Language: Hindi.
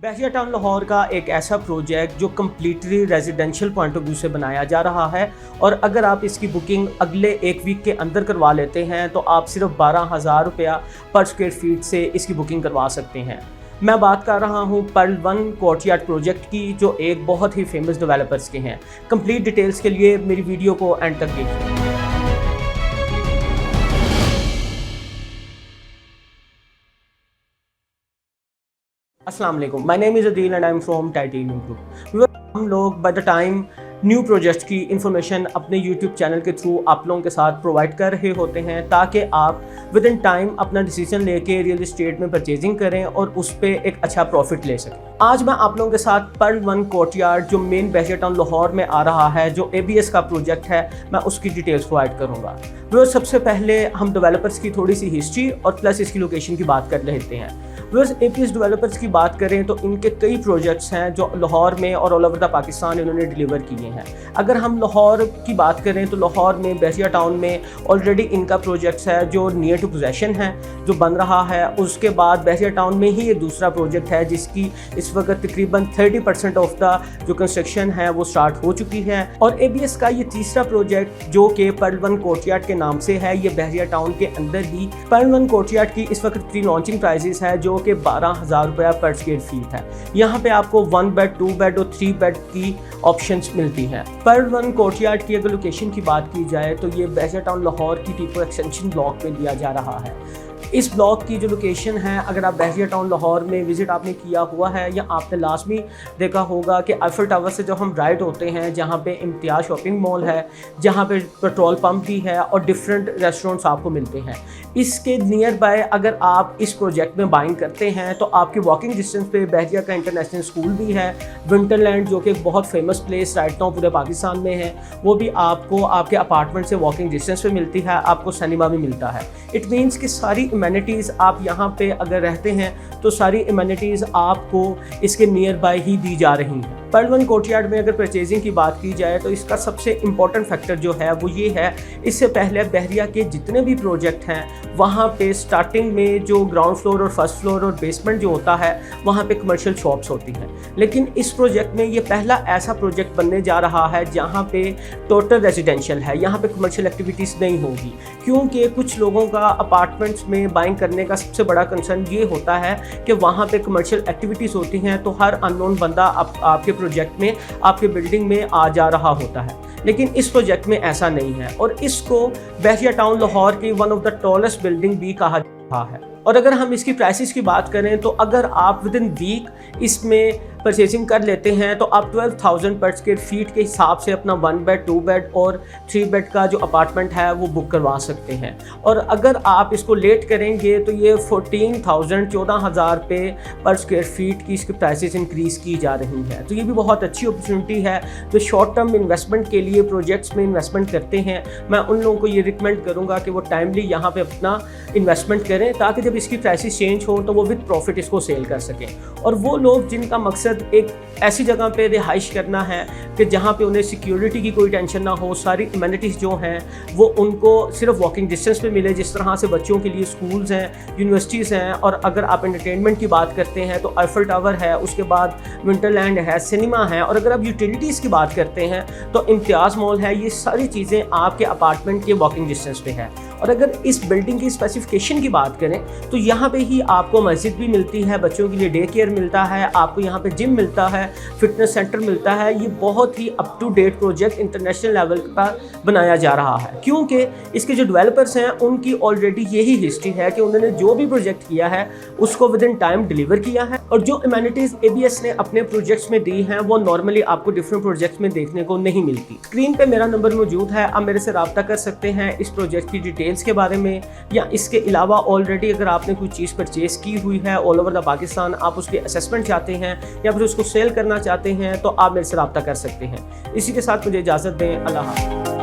बहरिया टाउन लाहौर का एक ऐसा प्रोजेक्ट जो completely residential point of view से बनाया जा रहा है और अगर आप इसकी बुकिंग अगले एक वीक के अंदर करवा लेते हैं तो आप सिर्फ 12,000 रुपया पर स्क्वायर फीट से इसकी बुकिंग करवा सकते हैं। मैं बात कर रहा हूं पर्ल 1 कोर्टयार्ड प्रोजेक्ट की, जो एक बहुत ही फेमस डेवलपर्स के हैं। कंप्लीट डिटेल्स के लिए मेरी वीडियो को एंड तक देखिए। अस्सलाम वालेकुम, my name is Adeel and I am from titanium group. हम लोग by the time new project की इंफॉर्मेशन अपने यूट्यूब चैनल के थ्रू आप लोगों के साथ प्रोवाइड कर रहे होते हैं ताकि आप विद इन टाइम अपना डिसीजन लेके रियल एस्टेट में परचेजिंग करें और उस पर एक अच्छा प्रॉफिट ले सकें। आज मैं आप लोगों के साथ पर्ल 1 कोर्टयार्ड जो मेन बहरिया टाउन लाहौर में आ रहा है, जो ABS का प्रोजेक्ट है, मैं उसकी डिटेल्स प्रोवाइड करूँगा। वो सबसे पहले हम डेवलपर्स की थोड़ी सी हिस्ट्री और प्लस इसकी लोकेशन की बात कर लेते हैं। ABS डेवलपर्स की बात करें तो इनके कई प्रोजेक्ट्स हैं जो लाहौर में और ऑल ओवर द पाकिस्तान इन्होंने डिलीवर किए हैं। अगर हम लाहौर की बात करें तो लाहौर में बहरिया टाउन में ऑलरेडी इनका प्रोजेक्ट्स है जो नियर टू पोजेशन है, जो बन रहा है। उसके बाद बहरिया टाउन में ही एक दूसरा प्रोजेक्ट है जिसकी इस वक्त तकरीबन 30% ऑफ द जो कंस्ट्रक्शन है वो स्टार्ट हो चुकी है। और ABS का ये तीसरा प्रोजेक्ट जो कि पर्ल 1 कोर्टयार्ड के नाम से है, ये बहरिया टाउन के अंदर ही पर्ल 1 कोर्टयार्ड की इस वक्त प्री लॉन्चिंग प्राइसेस है जो कि 12,000 रुपया पर स्क्वायर फीट है। यहाँ पे आपको 1 बेड, 2 बेड और 3 बेड की ऑप्शंस मिलती हैं। पर्ल 1 कोर्टयार्ड की अगर लोकेशन की बात की जाए तो ये बहरिया टाउन लाहौर की टीपो एक्सटेंशन ब्लॉक में लिया जा रहा है। इस ब्लॉक की जो लोकेशन है, अगर आप बहरिया टाउन लाहौर में विज़िट आपने किया हुआ है या आपने लाजमी देखा होगा कि आईफल टावर से जब हम राइट होते हैं, जहाँ पे इम्तियाज़ शॉपिंग मॉल है, जहाँ पे पेट्रोल पंप भी है और डिफरेंट रेस्टोरेंट्स आपको मिलते हैं। इसके नियर बाय अगर आप इस प्रोजेक्ट में बाइंग करते हैं तो आपकी वॉकिंग डिस्टेंस पे बहरिया का इंटरनेशनल स्कूल भी है, विंटरलैंड जो कि एक बहुत फेमस प्लेस राइट नाउ पूरे पाकिस्तान में है, वो भी आपको आपके अपार्टमेंट से वॉकिंग डिस्टेंस पे मिलती है। आपको सिनेमा भी मिलता है। इट मीन्स कि सारी इम्यूनिटीज़ आप यहाँ पे अगर रहते हैं तो सारी इम्यूनिटीज़ आपको इसके नियर बाय ही दी जा रही हैं। पर्ल 1 कोर्टयार्ड में अगर परचेजिंग की बात की जाए तो इसका सबसे इम्पॉर्टेंट फैक्टर जो है वो ये है, इससे पहले बहरिया के जितने भी प्रोजेक्ट हैं वहाँ पे स्टार्टिंग में जो ग्राउंड फ्लोर और फर्स्ट फ्लोर और बेसमेंट जो होता है वहाँ पे कमर्शियल शॉप्स होती हैं। लेकिन इस प्रोजेक्ट में ये पहला ऐसा प्रोजेक्ट बनने जा रहा है जहाँ पे टोटल रेजिडेंशियल है, यहाँ पे कमर्शियल एक्टिविटीज़ नहीं होगी। क्योंकि कुछ लोगों का अपार्टमेंट्स में बाइंग करने का सबसे बड़ा कंसर्न ये होता है कि वहाँ पे कमर्शियल एक्टिविटीज़ होती हैं तो हर अननोन बंदा आपके प्रोजेक्ट में, आपके बिल्डिंग में आ जा रहा होता है। लेकिन इस प्रोजेक्ट में ऐसा नहीं है और इसको बहरिया टाउन लाहौर की one of the tallest building भी कहा जाता है। और अगर हम इसकी प्राइसेस की बात करें तो अगर आप विद इन वीक इसमें परचेजिंग कर लेते हैं तो आप 12,000 पर स्क्वायर फीट के हिसाब से अपना 1 बेड, 2 बेड और 3 बेड का जो अपार्टमेंट है वो बुक करवा सकते हैं। और अगर आप इसको लेट करेंगे तो ये 14,000 पे पर स्क्वायर फीट की इसकी प्राइसेस इंक्रीज़ की जा रही हैं। तो ये भी बहुत अच्छी अपॉर्चुनिटी है जो शॉर्ट टर्म इन्वेस्टमेंट के लिए प्रोजेक्ट्स में इन्वेस्टमेंट करते हैं। मैं उन लोगों को ये रिकमेंड करूँगा कि वो टाइमली यहाँ पर अपना इन्वेस्टमेंट करें ताकि जब इसकी प्राइसेस चेंज हो तो वो विद प्रॉफिट इसको सेल कर सकें। और वो लोग जिनका मकसद एक ऐसी जगह पे रिहाइश करना है कि जहाँ पे उन्हें सिक्योरिटी की कोई टेंशन ना हो, सारी इम्यूनिटीज़ जो हैं वो उनको सिर्फ वॉकिंग डिस्टेंस पे मिले, जिस तरह से बच्चों के लिए स्कूल्स हैं, यूनिवर्सिटीज़ हैं। और अगर आप एंटरटेनमेंट की बात करते हैं तो आईफल टावर है, उसके बाद विंटरलैंड है, सिनेमा है। और अगर आप यूटिलिटीज़ की बात करते हैं तो इम्तियाज़ मॉल है। ये सारी चीज़ें आपके अपार्टमेंट के वॉकिंग डिस्टेंस पे है। और अगर इस बिल्डिंग की स्पेसिफिकेशन की बात करें तो यहाँ पे ही आपको मस्जिद भी मिलती है, बच्चों के लिए डे केयर मिलता है, आपको यहाँ पे जिम मिलता है, फिटनेस सेंटर मिलता है। ये बहुत ही up to date project international level पर बनाया जा रहा है क्योंकि इसके जो डेवलपर्स हैं उनकी ऑलरेडी यही हिस्ट्री है कि उन्होंने जो भी प्रोजेक्ट किया है उसको विद इन टाइम डिलीवर किया है। और जो इम्यूनिटीज़ ABS ने अपने प्रोजेक्ट्स में दी हैं वो नॉर्मली आपको डिफरेंट प्रोजेक्ट्स में देखने को नहीं मिलती। स्क्रीन पर मेरा नंबर मौजूद है, आप मेरे से रब्ता कर सकते हैं इस प्रोजेक्ट की डिटेल्स के बारे में, या इसके अलावा ऑलरेडी अगर आपने कोई चीज़ परचेज की हुई है ऑल ओवर द पाकिस्तान, आप उसकी असेसमेंट चाहते हैं या फिर उसको सेल करना चाहते हैं तो आप मेरे से रब्ता कर सकते हैं। इसी के साथ मुझे इजाज़त दें। अल्लाह हाफ़िज़।